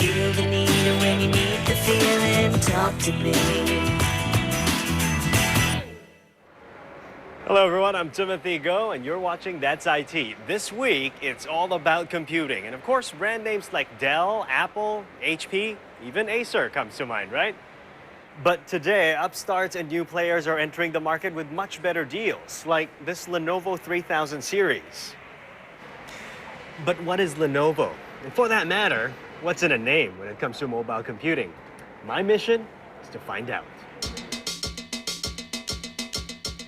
feel the need, and when you need the feeling, talk to me. Hello everyone, I'm Timothy Go and you're watching That's IT. This week, it's all about computing. And of course, brand names like Dell, Apple, HP, even Acer comes to mind, right? But today, upstarts and new players are entering the market with much better deals, like this Lenovo 3000 series. But what is Lenovo? And for that matter, what's in a name when it comes to mobile computing? My mission is to find out.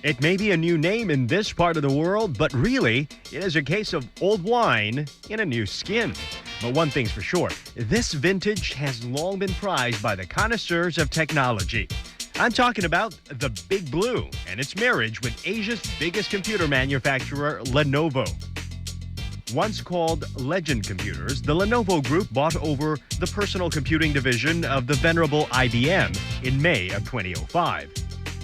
It may be a new name in this part of the world, but really, it is a case of old wine in a new skin. But one thing's for sure, this vintage has long been prized by the connoisseurs of technology. I'm talking about the Big Blue and its marriage with Asia's biggest computer manufacturer, Lenovo. Once called Legend Computers, the Lenovo Group bought over the personal computing division of the venerable IBM in May of 2005.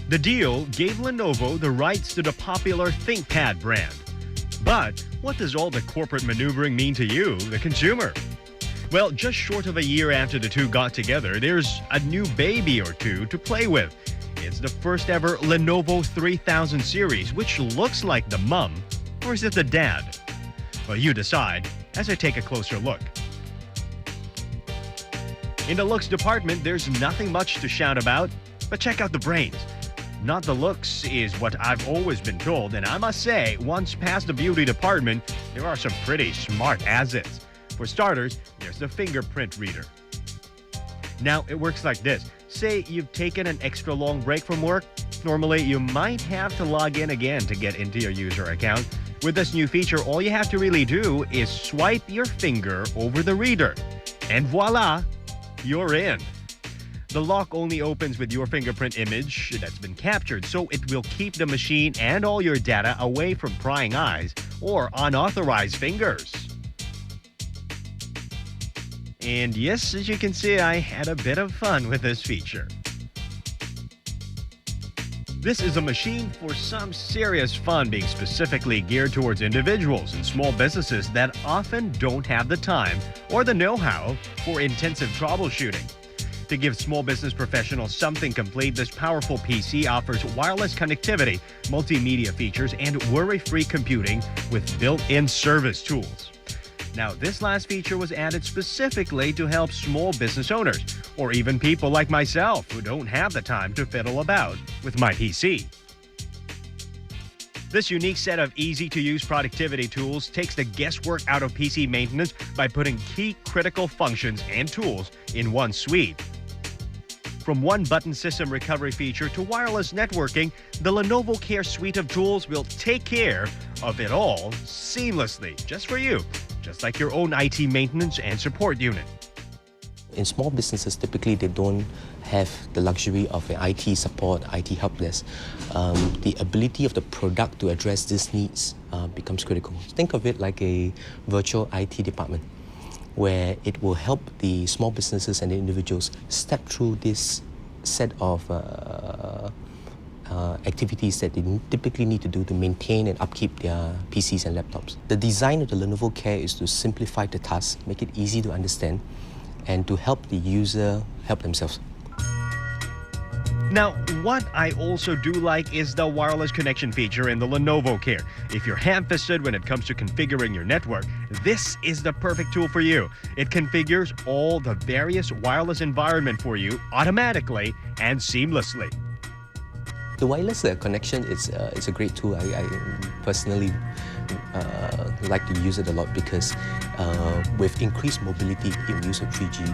The deal gave Lenovo the rights to the popular ThinkPad brand. But what does all the corporate maneuvering mean to you, the consumer? Well, just short of a year after the two got together, there's a new baby or two to play with. It's the first ever Lenovo 3000 series, which looks like the mum, or is it the dad? Well, you decide as I take a closer look. In the looks department, there's nothing much to shout about, but check out the brains. Not the looks is what I've always been told, and I must say, once past the beauty department, there are some pretty smart assets. For starters, there's the fingerprint reader. Now, it works like this. Say you've taken an extra long break from work. Normally, you might have to log in again to get into your user account. With this new feature, all you have to really do is swipe your finger over the reader. And voila, you're in. The lock only opens with your fingerprint image that's been captured, so it will keep the machine and all your data away from prying eyes or unauthorized fingers. And yes, as you can see, I had a bit of fun with this feature. This is a machine for some serious fun, being specifically geared towards individuals and small businesses that often don't have the time or the know-how for intensive troubleshooting. To give small business professionals something complete, this powerful PC offers wireless connectivity, multimedia features, and worry-free computing with built-in service tools. Now, this last feature was added specifically to help small business owners, or even people like myself who don't have the time to fiddle about with my PC. This unique set of easy-to-use productivity tools takes the guesswork out of PC maintenance by putting key critical functions and tools in one suite. From one-button system recovery feature to wireless networking, the Lenovo Care suite of tools will take care of it all seamlessly, just for you, just like your own IT maintenance and support unit. In small businesses, typically they don't have the luxury of an IT support, IT help desk. The ability of the product to address these needs becomes critical. Think of it like a virtual IT department, where it will help the small businesses and the individuals step through this set of activities that they typically need to do to maintain and upkeep their PCs and laptops. The design of the Lenovo Care is to simplify the task, make it easy to understand, and to help the user help themselves. Now, what I also do like is the wireless connection feature in the Lenovo Care. If you're ham-fisted when it comes to configuring your network, this is the perfect tool for you. It configures all the various wireless environment for you automatically and seamlessly. The wireless connection is a great tool. I personally like to use it a lot because with increased mobility in use of 3G,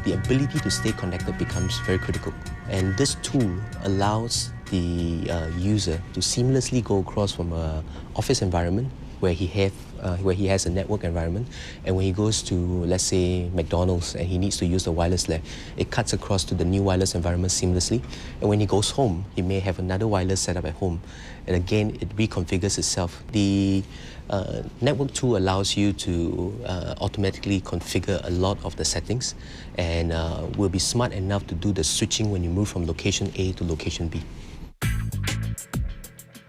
the ability to stay connected becomes very critical. And this tool allows the user to seamlessly go across from an office environment where he has a network environment, and when he goes to, let's say, McDonald's and he needs to use the wireless there, it cuts across to the new wireless environment seamlessly. And when he goes home, he may have another wireless setup at home. And again, it reconfigures itself. The network tool allows you to automatically configure a lot of the settings, and will be smart enough to do the switching when you move from location A to location B.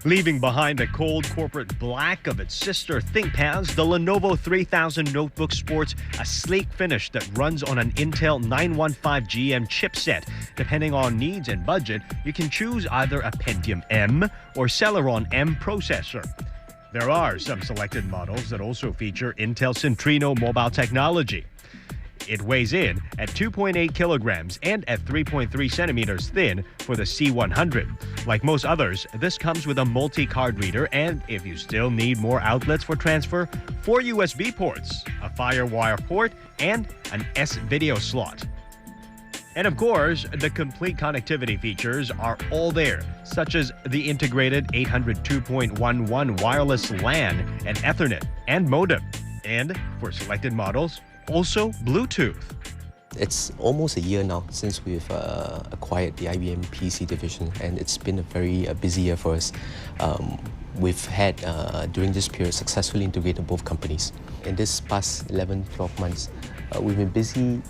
Leaving behind the cold corporate black of its sister ThinkPads, the Lenovo 3000 notebook sports a sleek finish that runs on an Intel 915GM chipset. Depending on needs and budget, you can choose either a Pentium M or Celeron M processor. There are some selected models that also feature Intel Centrino mobile technology. It weighs in at 2.8 kilograms and at 3.3 centimeters thin for the C100. Like most others, this comes with a multi-card reader, and if you still need more outlets for transfer, 4 USB ports, a FireWire port, and an S-video slot. And of course, the complete connectivity features are all there, such as the integrated 802.11 wireless LAN and Ethernet and modem. And for selected models, also Bluetooth. It's almost a year now since we've acquired the IBM PC division, and it's been a very busy year for us. We've had, during this period, successfully integrated both companies. In this past 11-12 months, we've been busy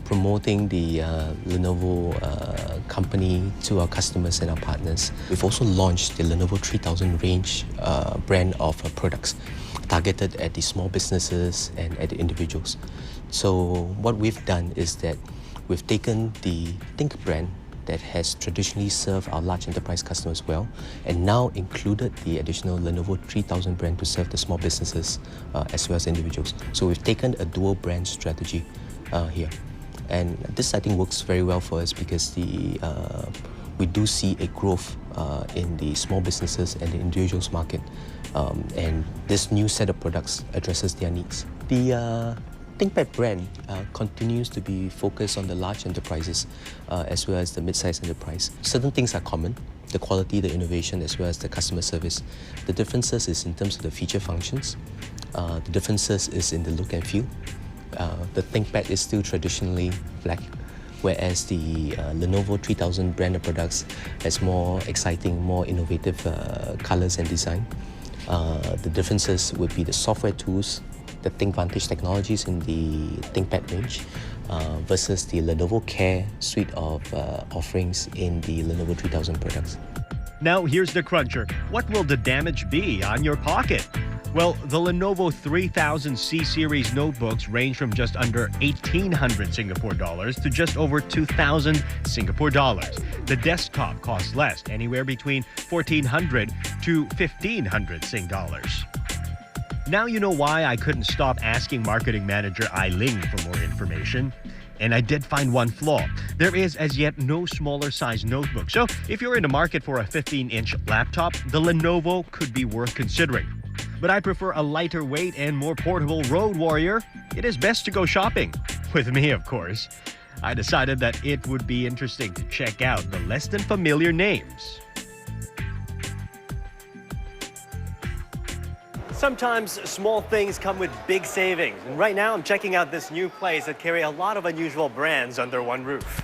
promoting the Lenovo company to our customers and our partners. We've also launched the Lenovo 3000 range brand of products targeted at the small businesses and at the individuals. So what we've done is that we've taken the Think brand that has traditionally served our large enterprise customers well, and now included the additional Lenovo 3000 brand to serve the small businesses as well as individuals. So we've taken a dual brand strategy here. And this, I think, works very well for us because we do see a growth in the small businesses and the individuals market. And this new set of products addresses their needs. The ThinkPad brand continues to be focused on the large enterprises as well as the mid-sized enterprise. Certain things are common: the quality, the innovation, as well as the customer service. The differences is in terms of the feature functions. The differences is in the look and feel. The ThinkPad is still traditionally black, whereas the Lenovo 3000 brand of products has more exciting, more innovative colors and design. The differences would be the software tools, the ThinkVantage technologies in the ThinkPad range versus the Lenovo Care suite of offerings in the Lenovo 3000 products. Now here's the cruncher. What will the damage be on your pocket? Well, the Lenovo 3000 C-Series notebooks range from just under 1,800 Singapore dollars to just over 2,000 Singapore dollars. The desktop costs less, anywhere between 1,400 to 1,500 Sing dollars. Now you know why I couldn't stop asking marketing manager Ai Ling for more information. And I did find one flaw. There is as yet no smaller size notebook. So if you're in the market for a 15-inch laptop, the Lenovo could be worth considering. But I prefer a lighter weight and more portable road warrior. It is best to go shopping. With me, of course. I decided that it would be interesting to check out the less than familiar names. Sometimes small things come with big savings. And right now I'm checking out this new place that carry a lot of unusual brands under one roof.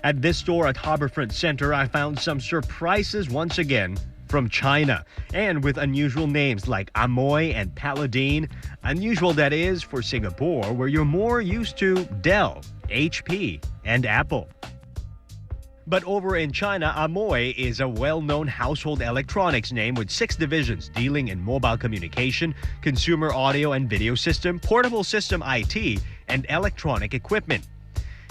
At this store at Harbourfront Center, I found some surprises once again from China, and with unusual names like Amoy and Paladin. Unusual, that is, for Singapore, where you're more used to Dell, HP, and Apple. But over in China, Amoy is a well-known household electronics name with 6 divisions dealing in mobile communication, consumer audio and video system, portable system IT, and electronic equipment.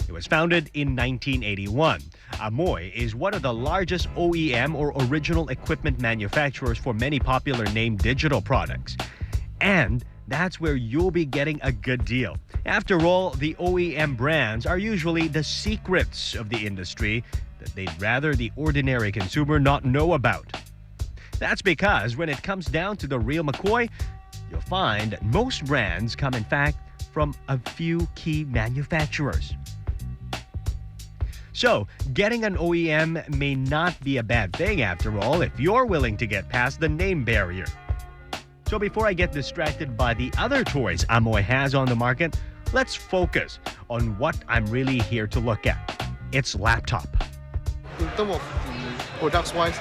It was founded in 1981. Amoy is one of the largest OEM or original equipment manufacturers for many popular name digital products. And that's where you'll be getting a good deal. After all, the OEM brands are usually the secrets of the industry that they'd rather the ordinary consumer not know about. That's because when it comes down to the real McCoy, you'll find that most brands come, in fact, from a few key manufacturers. So, getting an OEM may not be a bad thing after all if you're willing to get past the name barrier. So before I get distracted by the other toys Amoy has on the market, let's focus on what I'm really here to look at. Its laptop. In terms of the products-wise,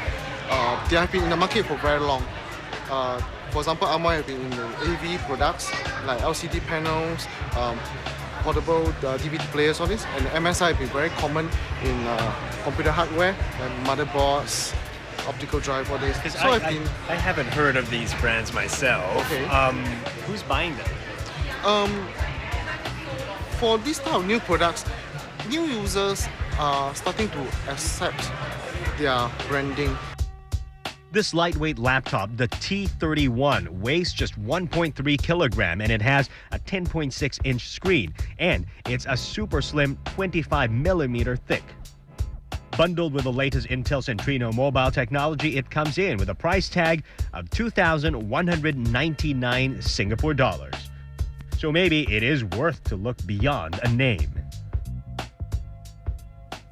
they have been in the market for very long. For example, Amoy have been in the AV products like LCD panels, portable DVD players, all this. And MSI will be very common in computer hardware and motherboards, optical drive, all this. Because So I haven't heard of these brands myself. Okay. Who's buying them? For this type of new products, new users are starting to accept their branding. This lightweight laptop, the T31, weighs just 1.3 kilogram and it has a 10.6-inch screen, and it's a super slim 25 millimeter thick. Bundled with the latest Intel Centrino mobile technology, it comes in with a price tag of 2,199 Singapore dollars. So maybe it is worth to look beyond a name.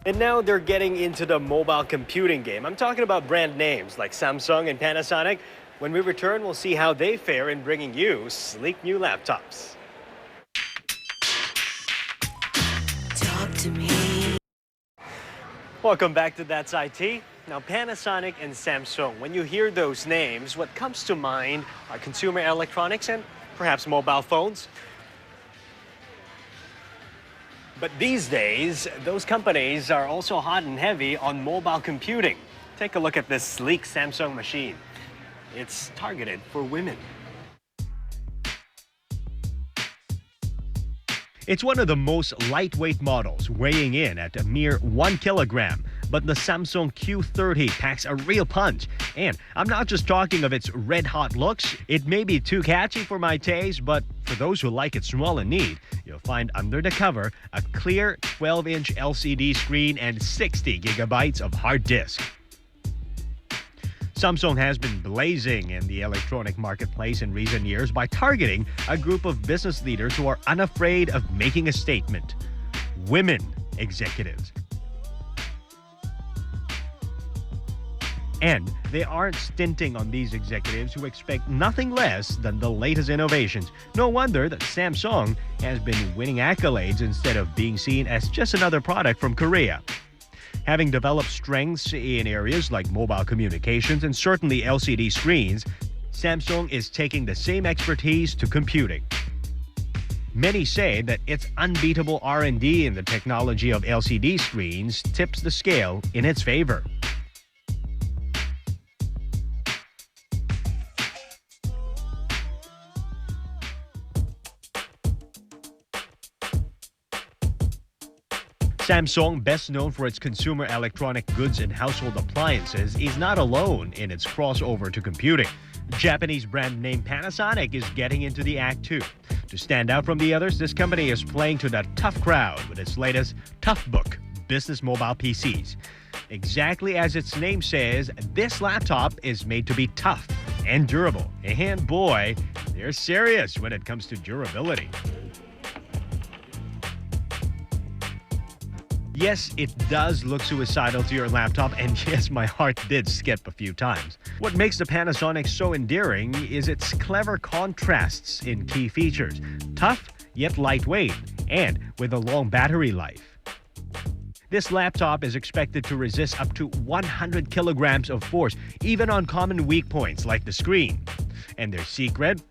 And now they're getting into the mobile computing game. I'm talking about brand names like Samsung and Panasonic. When we return, we'll see how they fare in bringing you sleek new laptops. Talk to me. Welcome back to That's IT. Now, Panasonic and Samsung, when you hear those names, what comes to mind are consumer electronics and perhaps mobile phones. But these days, those companies are also hot and heavy on mobile computing. Take a look at this sleek Samsung machine. It's targeted for women. It's one of the most lightweight models, weighing in at a mere 1 kilogram. But the Samsung Q30 packs a real punch. And I'm not just talking of its red-hot looks. It may be too catchy for my taste, but for those who like it small and neat, you'll find under the cover a clear 12-inch LCD screen and 60 gigabytes of hard disk. Samsung has been blazing in the electronic marketplace in recent years by targeting a group of business leaders who are unafraid of making a statement: women executives. And they aren't stinting on these executives who expect nothing less than the latest innovations. No wonder that Samsung has been winning accolades instead of being seen as just another product from Korea. Having developed strengths in areas like mobile communications and certainly LCD screens, Samsung is taking the same expertise to computing. Many say that its unbeatable R&D in the technology of LCD screens tips the scale in its favor. Samsung, best known for its consumer electronic goods and household appliances, is not alone in its crossover to computing. Japanese brand name Panasonic is getting into the act too. To stand out from the others, this company is playing to the tough crowd with its latest Toughbook business mobile PCs. Exactly as its name says, this laptop is made to be tough and durable. And boy, they're serious when it comes to durability. Yes, it does look suicidal to your laptop, and yes, my heart did skip a few times. What makes the Panasonic so endearing is its clever contrasts in key features. Tough, yet lightweight, and with a long battery life. This laptop is expected to resist up to 100 kilograms of force, even on common weak points like the screen. And their secret?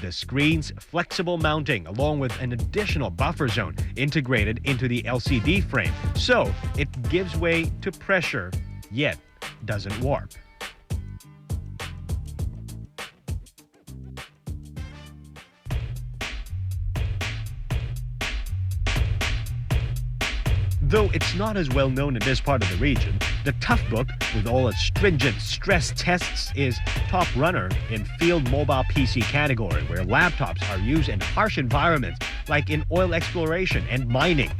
The screen's flexible mounting, along with an additional buffer zone integrated into the LCD frame, so it gives way to pressure, yet doesn't warp. Though it's not as well known in this part of the region, the Toughbook, with all its stringent stress tests, is top runner in field mobile PC category, where laptops are used in harsh environments like in oil exploration and mining.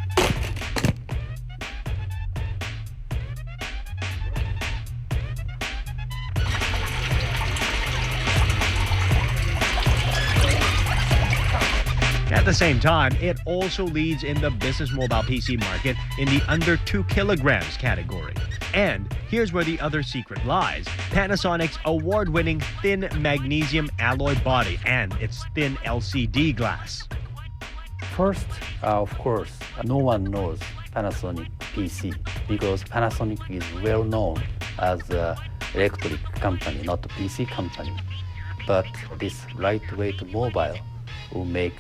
At the same time, it also leads in the business mobile PC market in the under 2 kilograms category. And here's where the other secret lies: Panasonic's award-winning thin magnesium alloy body and its thin LCD glass. First, of course, no one knows Panasonic PC because Panasonic is well known as an electric company, not a PC company. But this lightweight mobile will make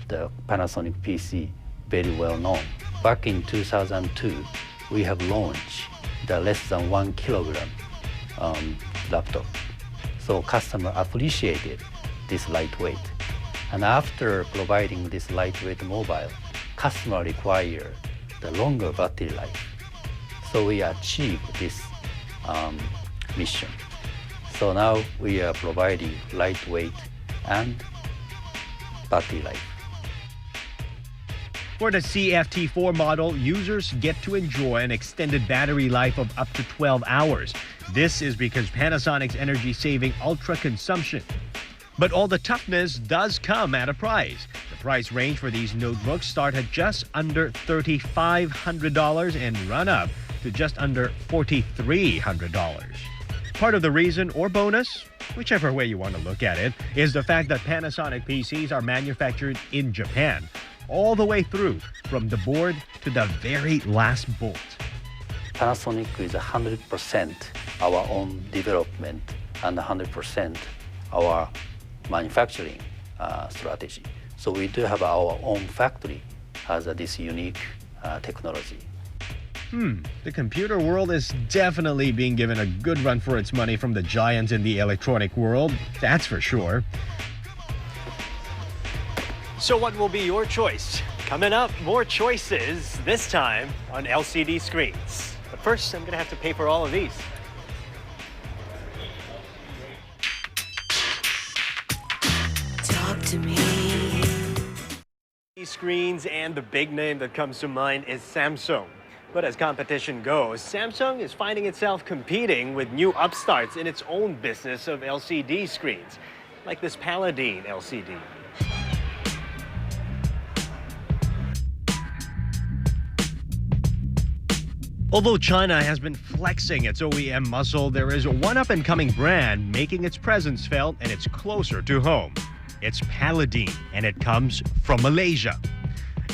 the Panasonic PC very well known. Back in 2002, we have launched the less than 1 kilogram laptop. So customer appreciated this lightweight. And after providing this lightweight mobile, customer require the longer battery life. So we achieved this mission. So now we are providing lightweight and battery life. For the CFT4 model, users get to enjoy an extended battery life of up to 12 hours. This is because Panasonic's energy-saving ultra consumption. But all the toughness does come at a price. The price range for these notebooks start at just under $3,500 and run up to just under $4,300. Part of the reason or bonus, whichever way you want to look at it, is the fact that Panasonic PCs are manufactured in Japan, all the way through from the board to the very last bolt. Panasonic is 100% our own development and 100% our manufacturing strategy. So we do have our own factory has this unique technology. The computer world is definitely being given a good run for its money from the giants in the electronic world, that's for sure. So what will be your choice? Coming up, more choices, this time on LCD screens. But first, I'm going to have to pay for all of these. Talk to me. Screens, and the big name that comes to mind is Samsung. But as competition goes, Samsung is finding itself competing with new upstarts in its own business of LCD screens, like this Paladin LCD. Although China has been flexing its OEM muscle, there is one up-and-coming brand making its presence felt, and it's closer to home. It's Paladin, and it comes from Malaysia.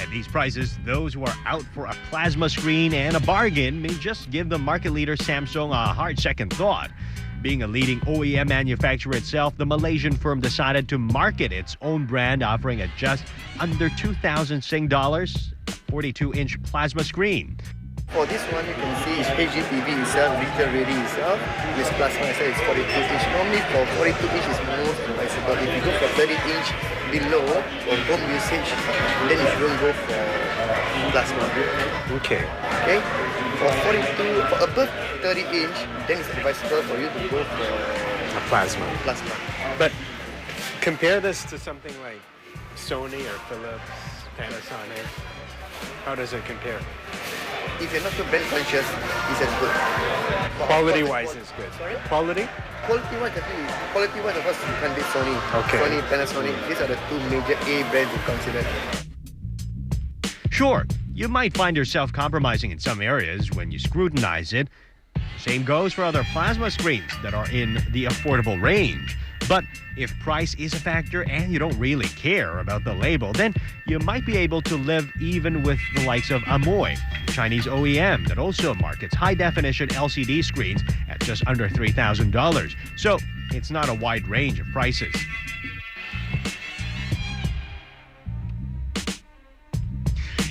At these prices, those who are out for a plasma screen and a bargain may just give the market leader Samsung a hard second thought. Being a leading OEM manufacturer itself, the Malaysian firm decided to market its own brand, offering at just under 2,000 Sing dollars, a 42-inch plasma screen. For this one, you can see it's HDTV itself, retail ready itself. This plasma itself is 42 inch. Normally for 42 inch is most advisable. If you go for 30 inch below for home usage, then you shouldn't go for plasma. Okay. Okay? For above 30 inch, then it's advisable for you to go for A plasma. plasma. But compare this to something like Sony or Philips, Panasonic. How does it compare? If you're not too brand conscious, it's as good. Quality-wise is good. Sorry? Quality? Quality-wise, definitely. Quality-wise, of course, you can take Sony. Okay. Sony, Panasonic, these are the two major A brands to consider. Sure, you might find yourself compromising in some areas when you scrutinize it. Same goes for other plasma screens that are in the affordable range. But if price is a factor and you don't really care about the label, then you might be able to live even with the likes of Amoy, Chinese OEM that also markets high-definition LCD screens at just under $3,000. So it's not a wide range of prices.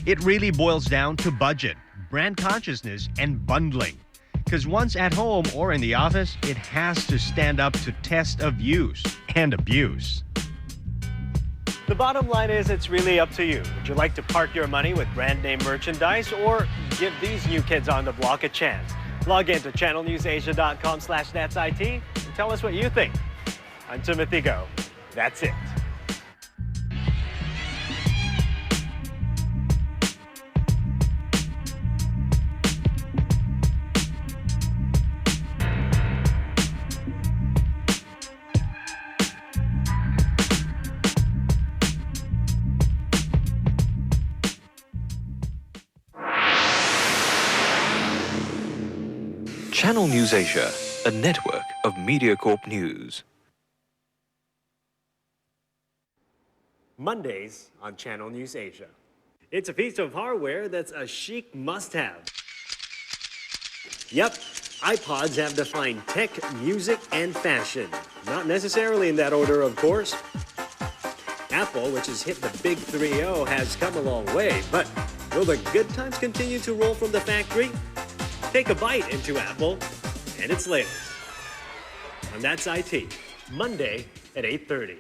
It really boils down to budget, brand consciousness, and bundling. Because once at home or in the office, it has to stand up to test of use and abuse. The bottom line is it's really up to you. Would you like to park your money with brand name merchandise or give these new kids on the block a chance? Log in to channelnewsasia.com/thatsit and tell us what you think. I'm Timothy Go. That's it. Channel News Asia, a network of MediaCorp News. Mondays on Channel News Asia. It's a piece of hardware that's a chic must-have. Yep, iPods have defined tech, music, and fashion. Not necessarily in that order, of course. Apple, which has hit the big 3-0, has come a long way, but will the good times continue to roll from the factory? Take a bite into Apple and its latest. And that's IT, Monday at 8:30.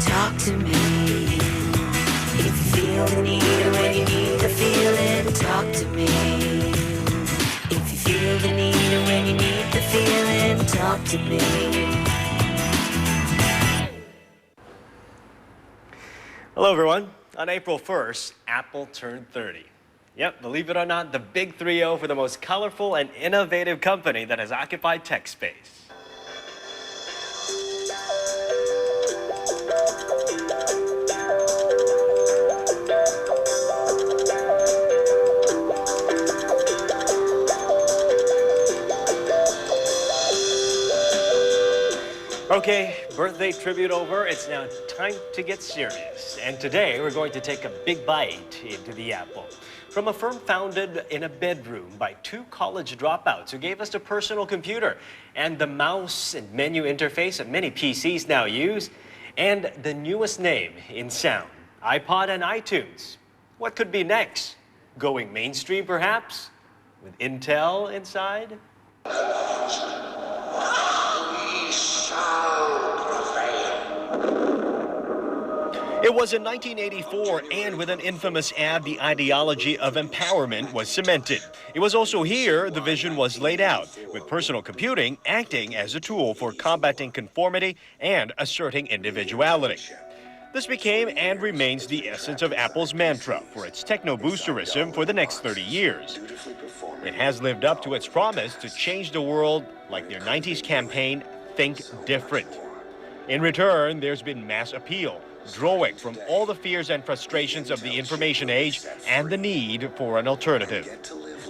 Talk to me. If you feel the need or when you need to feel it, talk to me. If you feel the need or when you need to feel it, talk to me. Hello, everyone. On April 1st, Apple turned 30. Yep, believe it or not, the big 3-0 for the most colorful and innovative company that has occupied tech space. Okay, birthday tribute over. It's now time to get serious. And today we're going to take a big bite into the Apple. From a firm founded in a bedroom by two college dropouts who gave us a personal computer and the mouse and menu interface that many PCs now use, and the newest name in sound, iPod and iTunes. What could be next? Going mainstream, perhaps? With Intel inside? It was in 1984, and with an infamous ad, the ideology of empowerment was cemented. It was also here the vision was laid out, with personal computing acting as a tool for combating conformity and asserting individuality. This became and remains the essence of Apple's mantra for its techno-boosterism for the next 30 years. It has lived up to its promise to change the world like their 90s campaign, Think Different. In return, there's been mass appeal, drawing from all the fears and frustrations of the information age and the need for an alternative.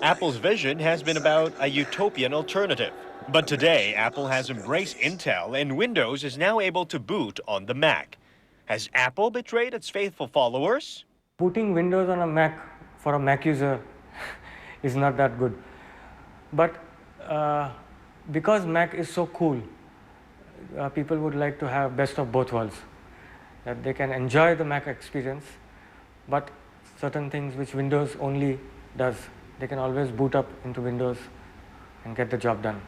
Apple's vision has been about a utopian alternative. But today, Apple has embraced Intel, and Windows is now able to boot on the Mac. Has Apple betrayed its faithful followers? Booting Windows on a Mac for a Mac user is not that good. But because Mac is so cool, people would like to have best of both worlds. That they can enjoy the Mac experience, but certain things which Windows only does, they can always boot up into Windows and get the job done.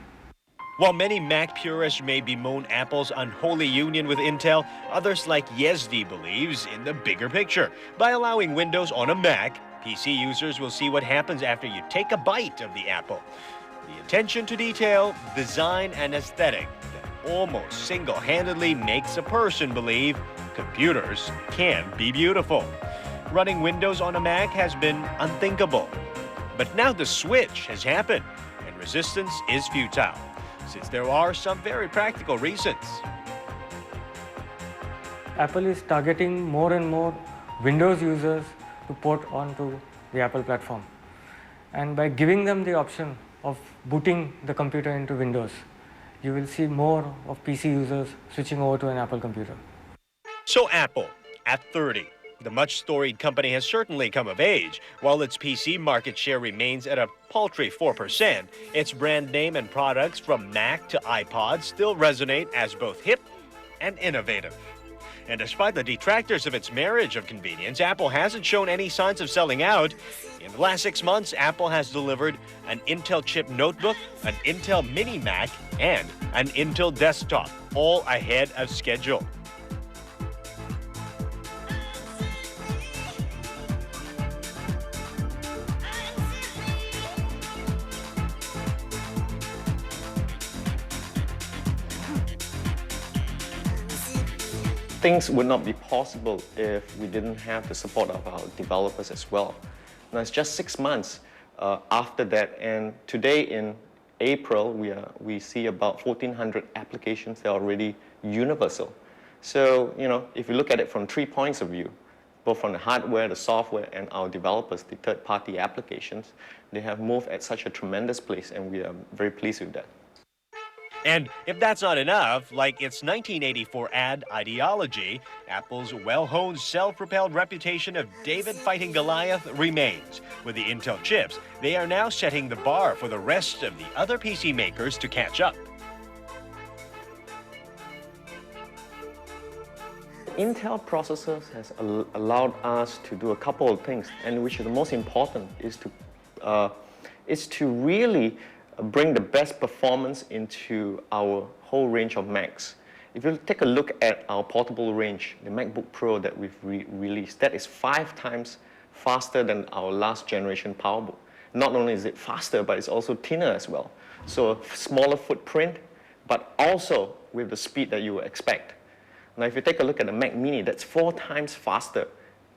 While many Mac purists may bemoan Apple's unholy union with Intel, others like Yezdi believes in the bigger picture. By allowing Windows on a Mac, PC users will see what happens after you take a bite of the Apple. The attention to detail, design, and aesthetic that almost single-handedly makes a person believe computers can be beautiful. Running Windows on a Mac has been unthinkable. But now the switch has happened, and resistance is futile, since there are some very practical reasons. Apple is targeting more and more Windows users to port onto the Apple platform. And by giving them the option of booting the computer into Windows, you will see more of PC users switching over to an Apple computer. So Apple, at 30, the much-storied company has certainly come of age. While its PC market share remains at a paltry 4%, its brand name and products from Mac to iPod still resonate as both hip and innovative. And despite the detractors of its marriage of convenience, Apple hasn't shown any signs of selling out. In the last 6 months, Apple has delivered an Intel chip notebook, an Intel mini Mac, and an Intel desktop, all ahead of schedule. Things would not be possible if we didn't have the support of our developers as well. Now, it's just 6 months after that, and today in April, we see about 1,400 applications that are already universal. So, if you look at it from 3 points of view, both from the hardware, the software, and our developers, the third-party applications, they have moved at such a tremendous pace, and we are very pleased with that. And if that's not enough, like its 1984 ad ideology, Apple's well-honed self-propelled reputation of David fighting Goliath remains. With the Intel chips, they are now setting the bar for the rest of the other PC makers to catch up. Intel processors has allowed us to do a couple of things, and which is the most important is to really bring the best performance into our whole range of Macs. If you take a look at our portable range, the MacBook Pro that we've released, that is 5 times faster than our last generation PowerBook. Not only is it faster, but it's also thinner as well. So a smaller footprint, but also with the speed that you would expect. Now, if you take a look at the Mac Mini, that's 4 times faster,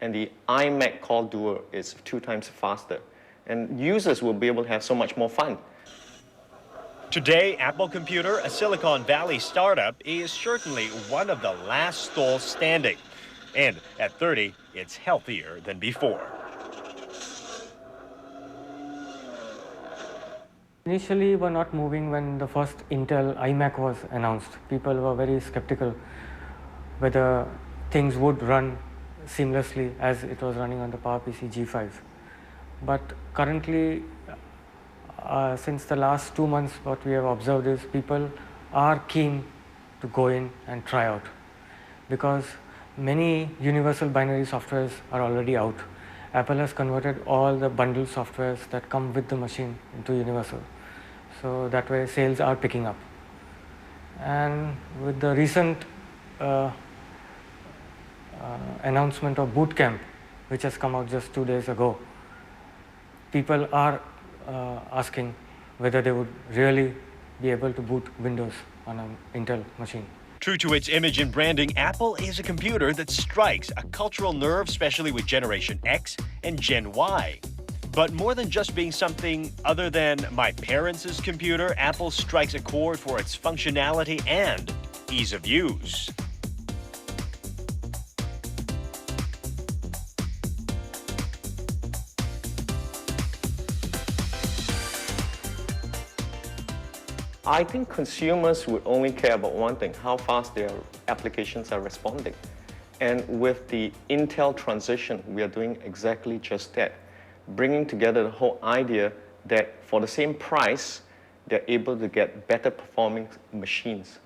and the iMac Core Duo is 2 times faster. And users will be able to have so much more fun. Today, Apple Computer, a Silicon Valley startup, is certainly one of the last stalls standing. And at 30, it's healthier than before. Initially, we were not moving when the first Intel iMac was announced. People were very skeptical whether things would run seamlessly as it was running on the PowerPC G5. But currently, since the last 2 months, what we have observed is people are keen to go in and try out, because many universal binary softwares are already out. Apple has converted all the bundle softwares that come with the machine into universal. So that way sales are picking up. And with the recent announcement of Boot Camp, which has come out just 2 days ago, people are asking whether they would really be able to boot Windows on an Intel machine. True to its image and branding, Apple is a computer that strikes a cultural nerve, especially with Generation X and Gen Y. But more than just being something other than my parents' computer, Apple strikes a chord for its functionality and ease of use. I think consumers would only care about one thing, how fast their applications are responding. And with the Intel transition, we are doing exactly just that, bringing together the whole idea that for the same price, they're able to get better performing machines.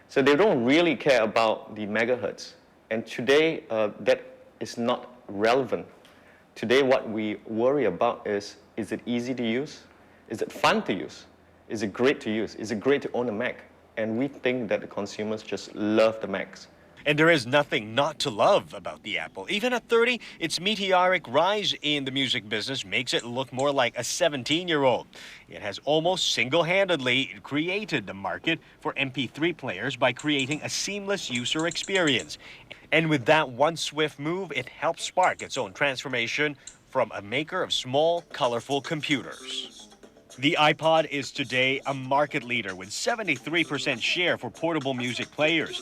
So they don't really care about the megahertz. And today, that is not relevant. Today, what we worry about is it easy to use? Is it fun to use? Is it great to use? Is it great to own a Mac? And we think that the consumers just love the Macs. And there is nothing not to love about the Apple. Even at 30, its meteoric rise in the music business makes it look more like a 17-year-old. It has almost single-handedly created the market for MP3 players by creating a seamless user experience. And with that one swift move, it helped spark its own transformation from a maker of small, colorful computers. The iPod is today a market leader with 73% share for portable music players.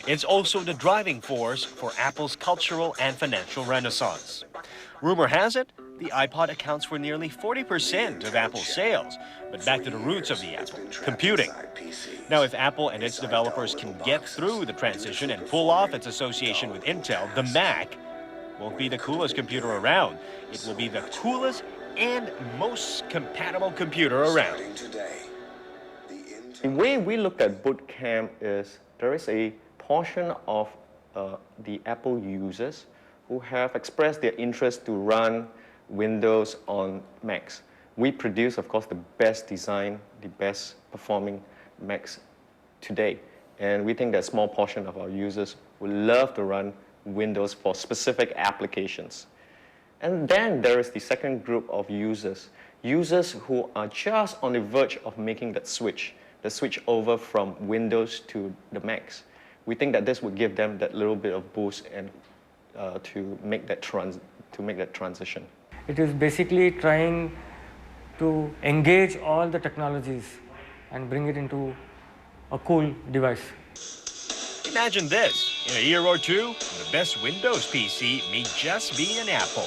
It's also the driving force for Apple's cultural and financial renaissance. Rumor has it, the iPod accounts for nearly 40% of Apple's sales. But back to the roots of the Apple, computing. Now, if Apple and its developers can get through the transition and pull off its association with Intel, the Mac won't be the coolest computer around. It will be the coolest and most compatible computer around. The way we look at Boot Camp is there is a portion of the Apple users who have expressed their interest to run Windows on Macs. We produce, of course, the best design, the best performing Macs today. And we think that a small portion of our users would love to run Windows for specific applications. And then there is the second group of users who are just on the verge of making that switch, the switch over from Windows to the Macs. We think that this would give them that little bit of boost and to make that transition. It is basically trying to engage all the technologies and bring it into a cool device. Imagine this. In a year or two, the best Windows PC may just be an Apple.